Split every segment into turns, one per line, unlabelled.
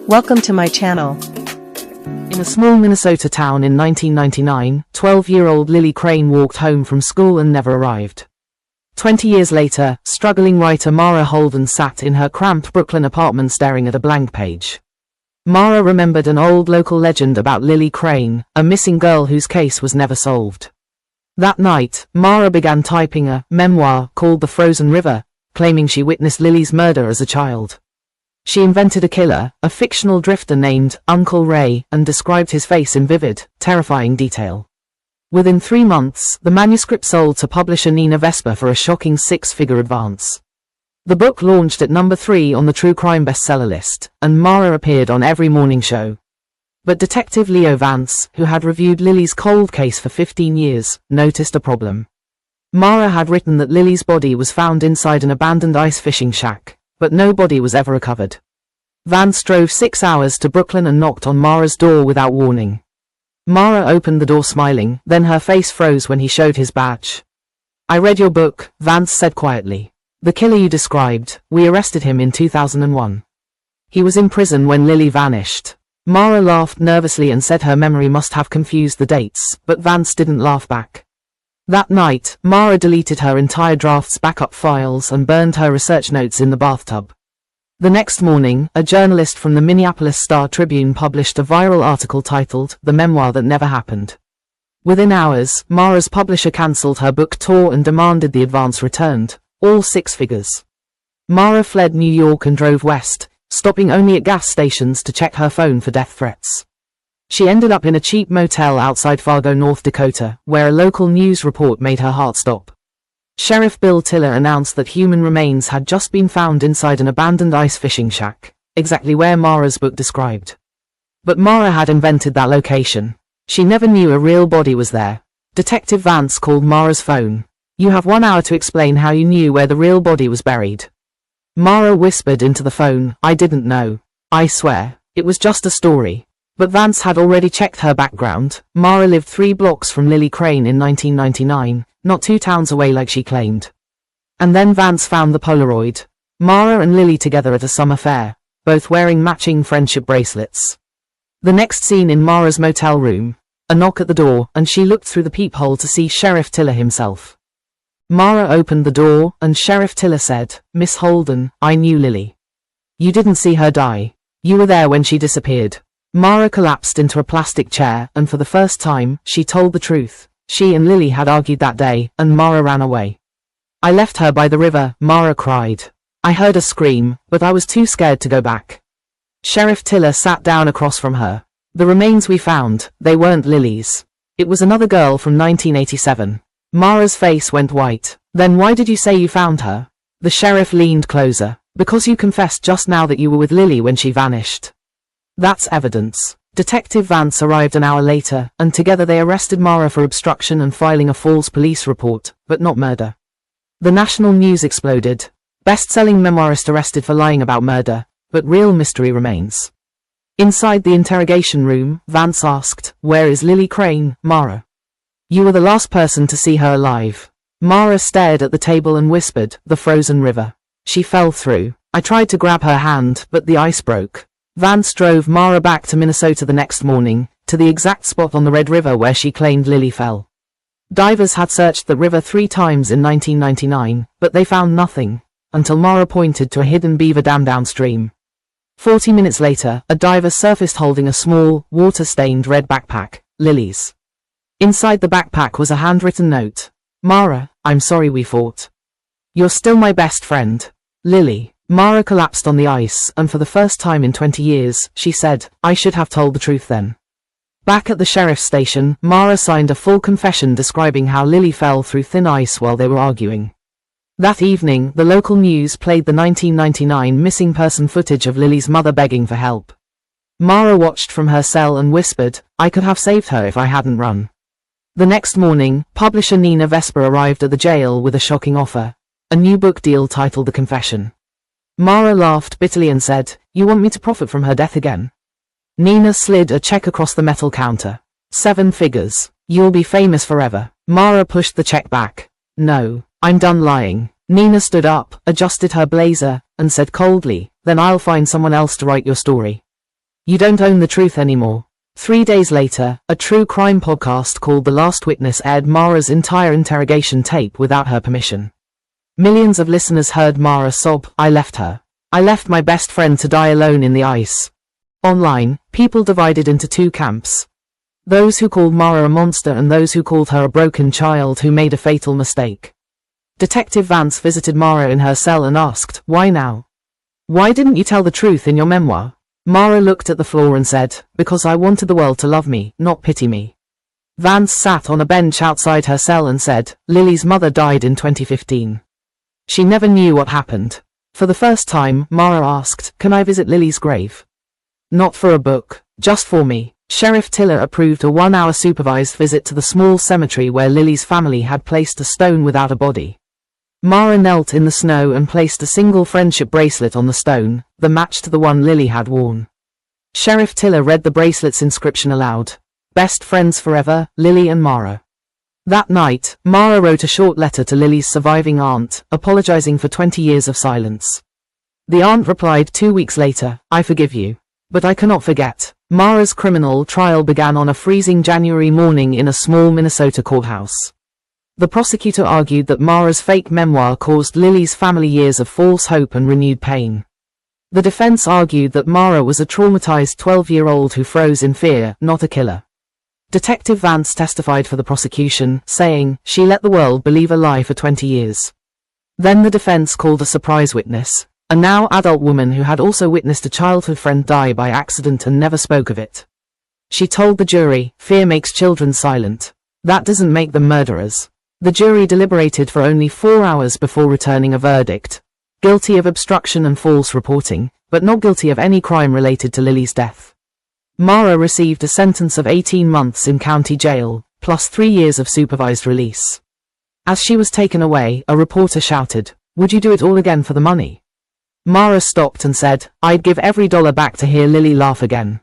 Welcome to my channel.
In a small Minnesota town in 1999, 12-year-old Lily Crain walked home from school and never arrived. 20 years later, struggling writer Mara Holden sat in her cramped Brooklyn apartment staring at a blank page. Mara remembered an old local legend about Lily Crain, a missing girl whose case was never solved. That night, Mara began typing a memoir called The Frozen River, claiming she witnessed Lily's murder as a child. She invented a killer, a fictional drifter named Uncle Ray, and described his face in vivid, terrifying detail. Within 3 months, the manuscript sold to publisher Nina Vesper for a shocking 6-figure advance. The book launched at number 3 on the true crime bestseller list, and Mara appeared on every morning show. But Detective Leo Vance, who had reviewed Lily's cold case for 15 years, noticed a problem. Mara had written that Lily's body was found inside an abandoned ice fishing shack, but no body was ever recovered. Vance drove 6 hours to Brooklyn and knocked on Mara's door without warning. Mara opened the door smiling, then her face froze when he showed his badge. "I read your book," Vance said quietly. "The killer you described, we arrested him in 2001. He was in prison when Lily vanished." Mara laughed nervously and said her memory must have confused the dates, but Vance didn't laugh back. That night, Mara deleted her entire draft's backup files and burned her research notes in the bathtub. The next morning, a journalist from the Minneapolis Star-Tribune published a viral article titled The Memoir That Never Happened. Within hours, Mara's publisher cancelled her book tour and demanded the advance returned, all 6 figures. Mara fled New York and drove west, stopping only at gas stations to check her phone for death threats. She ended up in a cheap motel outside Fargo, North Dakota, where a local news report made her heart stop. Sheriff Bill Tiller announced that human remains had just been found inside an abandoned ice fishing shack, exactly where Mara's book described. But Mara had invented that location. She never knew a real body was there. Detective Vance called Mara's phone. "You have 1 hour to explain how you knew where the real body was buried." Mara whispered into the phone, "I didn't know. I swear, it was just a story." But Vance had already checked her background. Mara lived 3 blocks from Lily Crain in 1999, not 2 towns away like she claimed. And then Vance found the Polaroid. Mara and Lily together at a summer fair, both wearing matching friendship bracelets. The next scene in Mara's motel room. A knock at the door, and she looked through the peephole to see Sheriff Tiller himself. Mara opened the door, and Sheriff Tiller said, "Miss Holden, I knew Lily. You didn't see her die. You were there when she disappeared." Mara collapsed into a plastic chair, and for the first time, she told the truth. She and Lily had argued that day, and Mara ran away. "I left her by the river," Mara cried. "I heard a scream, but I was too scared to go back." Sheriff Tiller sat down across from her. "The remains we found, they weren't Lily's. It was another girl from 1987. Mara's face went white. "Then why did you say you found her?" The sheriff leaned closer. "Because you confessed just now that you were with Lily when she vanished. That's evidence." Detective Vance arrived an hour later, and together they arrested Mara for obstruction and filing a false police report, but not murder. The national news exploded. Best-selling memoirist arrested for lying about murder, but real mystery remains. Inside the interrogation room, Vance asked, "Where is Lily Crain, Mara? You were the last person to see her alive." Mara stared at the table and whispered, "The frozen river. She fell through. I tried to grab her hand, but the ice broke." Vance drove Mara back to Minnesota the next morning, to the exact spot on the Red River where she claimed Lily fell. Divers had searched the river 3 times in 1999, but they found nothing, until Mara pointed to a hidden beaver dam downstream. 40 minutes later, a diver surfaced holding a small, water-stained red backpack, Lily's. Inside the backpack was a handwritten note. "Mara, I'm sorry we fought. You're still my best friend. Lily." Mara collapsed on the ice, and for the first time in 20 years, she said, "I should have told the truth then." Back at the sheriff's station, Mara signed a full confession describing how Lily fell through thin ice while they were arguing. That evening, the local news played the 1999 missing person footage of Lily's mother begging for help. Mara watched from her cell and whispered, "I could have saved her if I hadn't run." The next morning, publisher Nina Vesper arrived at the jail with a shocking offer. A new book deal titled The Confession. Mara laughed bitterly and said, "You want me to profit from her death again?" Nina slid a check across the metal counter. 7 figures. "You'll be famous forever." Mara pushed the check back. "No, I'm done lying." Nina stood up, adjusted her blazer, and said coldly, "Then I'll find someone else to write your story." You don't own the truth anymore. 3 days later, a true crime podcast called The Last Witness aired Mara's entire interrogation tape without her permission. Millions of listeners heard Mara sob, "I left her. I left my best friend to die alone in the ice." Online, people divided into two camps. Those who called Mara a monster and those who called her a broken child who made a fatal mistake. Detective Vance visited Mara in her cell and asked, "Why now? Why didn't you tell the truth in your memoir?" Mara looked at the floor and said, "Because I wanted the world to love me, not pity me." Vance sat on a bench outside her cell and said, "Lily's mother died in 2015. She never knew what happened." For the first time, Mara asked, "Can I visit Lily's grave? Not for a book, just for me." Sheriff Tiller approved a 1-hour supervised visit to the small cemetery where Lily's family had placed a stone without a body. Mara knelt in the snow and placed a single friendship bracelet on the stone, the match to the one Lily had worn. Sheriff Tiller read the bracelet's inscription aloud. "Best friends forever, Lily and Mara." That night, Mara wrote a short letter to Lily's surviving aunt, apologizing for 20 years of silence. The aunt replied 2 weeks later, "I forgive you. But I cannot forget." Mara's criminal trial began on a freezing January morning in a small Minnesota courthouse. The prosecutor argued that Mara's fake memoir caused Lily's family years of false hope and renewed pain. The defense argued that Mara was a traumatized 12-year-old who froze in fear, not a killer. Detective Vance testified for the prosecution, saying, "She let the world believe a lie for 20 years. Then the defense called a surprise witness, a now adult woman who had also witnessed a childhood friend die by accident and never spoke of it. She told the jury, "Fear makes children silent. That doesn't make them murderers." The jury deliberated for only 4 hours before returning a verdict. Guilty of obstruction and false reporting, but not guilty of any crime related to Lily's death. Mara received a sentence of 18 months in county jail, plus 3 years of supervised release. As she was taken away, a reporter shouted, "Would you do it all again for the money?" Mara stopped and said, "I'd give every dollar back to hear Lily laugh again."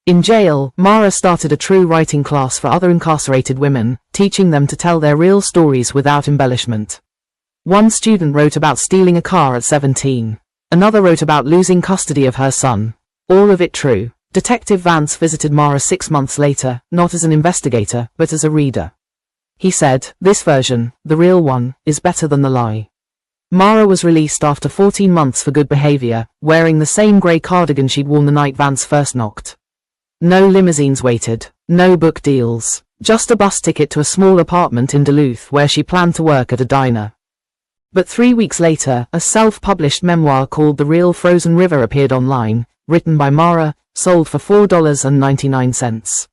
In jail, Mara started a true writing class for other incarcerated women, teaching them to tell their real stories without embellishment. One student wrote about stealing a car at 17. Another wrote about losing custody of her son. All of it true. Detective Vance visited Mara 6 months later, not as an investigator, but as a reader. He said, "This version, the real one, is better than the lie." Mara was released after 14 months for good behavior, wearing the same grey cardigan she'd worn the night Vance first knocked. No limousines waited, no book deals, just a bus ticket to a small apartment in Duluth where she planned to work at a diner. But 3 weeks later, a self-published memoir called The Real Frozen River appeared online, written by Mara, sold for $4.99.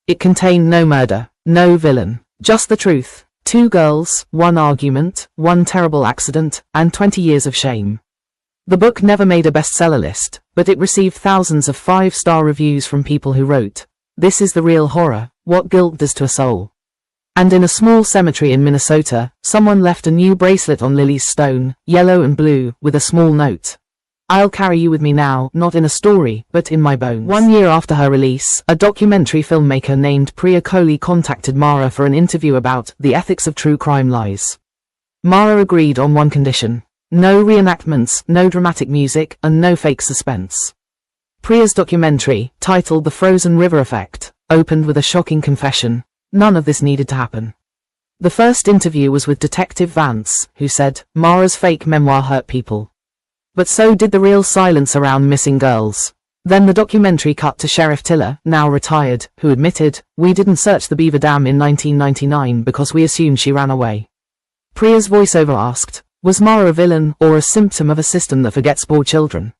It contained no murder, no villain, just the truth. 2 girls, 1 argument, 1 terrible accident, and 20 years of shame. The book never made a bestseller list, but it received thousands of 5-star reviews from people who wrote, "This is the real horror, what guilt does to a soul." And in a small cemetery in Minnesota, someone left a new bracelet on Lily's stone, yellow and blue, with a small note. "I'll carry you with me now, not in a story, but in my bones." 1 year after her release, a documentary filmmaker named Priya Kohli contacted Mara for an interview about the ethics of true crime lies. Mara agreed on one condition: no reenactments, no dramatic music, and no fake suspense. Priya's documentary, titled The Frozen River Effect, opened with a shocking confession: none of this needed to happen. The first interview was with Detective Vance, who said, "Mara's fake memoir hurt people. But so did the real silence around missing girls." Then the documentary cut to Sheriff Tiller, now retired, who admitted, "We didn't search the Beaver Dam in 1999 because we assumed she ran away." Priya's voiceover asked, "Was Mara a villain or a symptom of a system that forgets poor children?"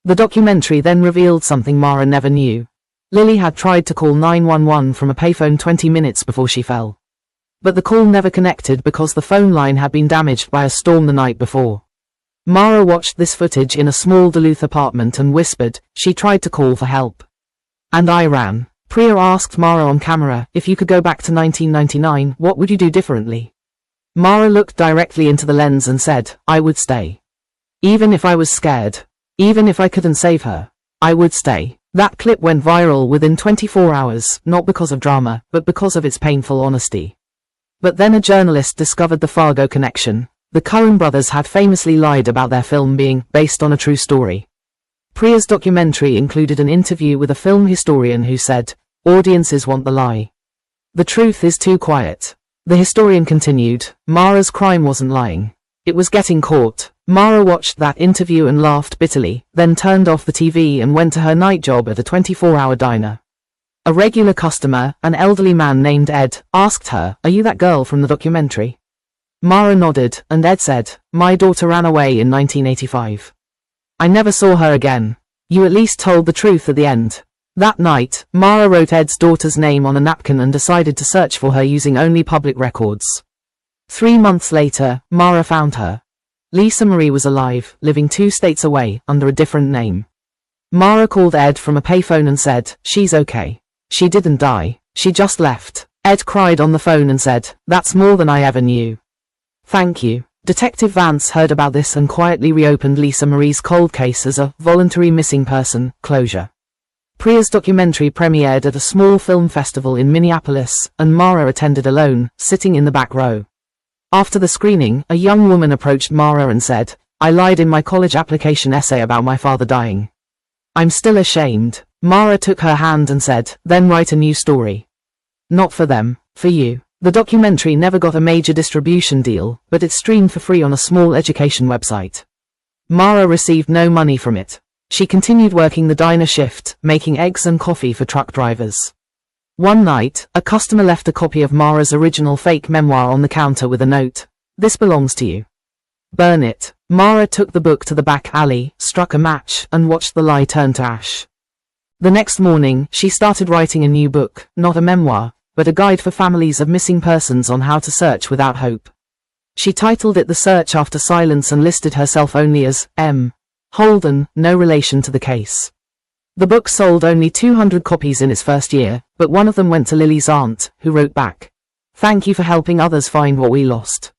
The documentary then revealed something Mara never knew. Lily had tried to call 911 from a payphone 20 minutes before she fell. But the call never connected because the phone line had been damaged by a storm the night before. Mara watched this footage in a small Duluth apartment and whispered, "She tried to call for help. And I ran." Priya asked Mara on camera, "If you could go back to 1999, what would you do differently?" Mara looked directly into the lens and said, "I would stay. Even if I was scared. Even if I couldn't save her. I would stay." That clip went viral within 24 hours, not because of drama, but because of its painful honesty. But then a journalist discovered the Fargo connection. The Coen brothers had famously lied about their film being based on a true story. Priya's documentary included an interview with a film historian who said, "Audiences want the lie. The truth is too quiet." The historian continued, "Mara's crime wasn't lying. It was getting caught." Mara watched that interview and laughed bitterly, then turned off the TV and went to her night job at a 24-hour diner. A regular customer, an elderly man named Ed, asked her, "Are you that girl from the documentary?" Mara nodded, and Ed said, "My daughter ran away in 1985. I never saw her again. You at least told the truth at the end." That night, Mara wrote Ed's daughter's name on a napkin and decided to search for her using only public records. 3 months later, Mara found her. Lisa Marie was alive, living 2 states away, under a different name. Mara called Ed from a payphone and said, "She's okay. She didn't die. She just left." Ed cried on the phone and said, "That's more than I ever knew. Thank you." Detective Vance heard about this and quietly reopened Lisa Marie's cold case as a voluntary missing person closure. Priya's documentary premiered at a small film festival in Minneapolis, and Mara attended alone, sitting in the back row. After the screening, a young woman approached Mara and said, "I lied in my college application essay about my father dying. I'm still ashamed." Mara took her hand and said, "Then write a new story. Not for them, for you." The documentary never got a major distribution deal, but it streamed for free on a small education website. Mara received no money from it. She continued working the diner shift, making eggs and coffee for truck drivers. One night, a customer left a copy of Mara's original fake memoir on the counter with a note, "This belongs to you. Burn it." Mara took the book to the back alley, struck a match, and watched the lie turn to ash. The next morning, she started writing a new book, not a memoir, but a guide for families of missing persons on how to search without hope. She titled it The Search After Silence and listed herself only as M. Holden, no relation to the case. The book sold only 200 copies in its first year, but one of them went to Lily's aunt, who wrote back, "Thank you for helping others find what we lost."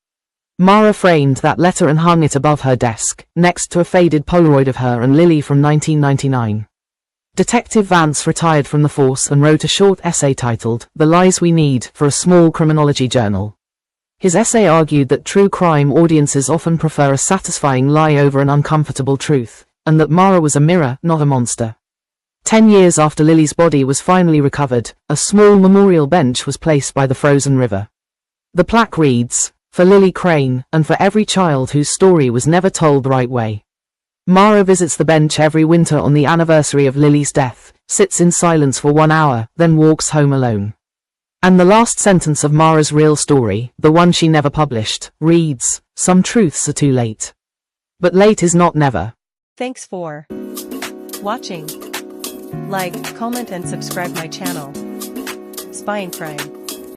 Mara framed that letter and hung it above her desk, next to a faded Polaroid of her and Lily from 1999. Detective Vance retired from the force and wrote a short essay titled, "The Lies We Need," for a small criminology journal. His essay argued that true crime audiences often prefer a satisfying lie over an uncomfortable truth, and that Mara was a mirror, not a monster. 10 years after Lily's body was finally recovered, a small memorial bench was placed by the frozen river. The plaque reads, "For Lily Crain, and for every child whose story was never told the right way." Mara visits the bench every winter on the anniversary of Lily's death, sits in silence for 1 hour, then walks home alone. And the last sentence of Mara's real story, the one she never published, reads, "Some truths are too late. But late is not never."
Thanks for watching. Like, comment and subscribe my channel. Spying Crime.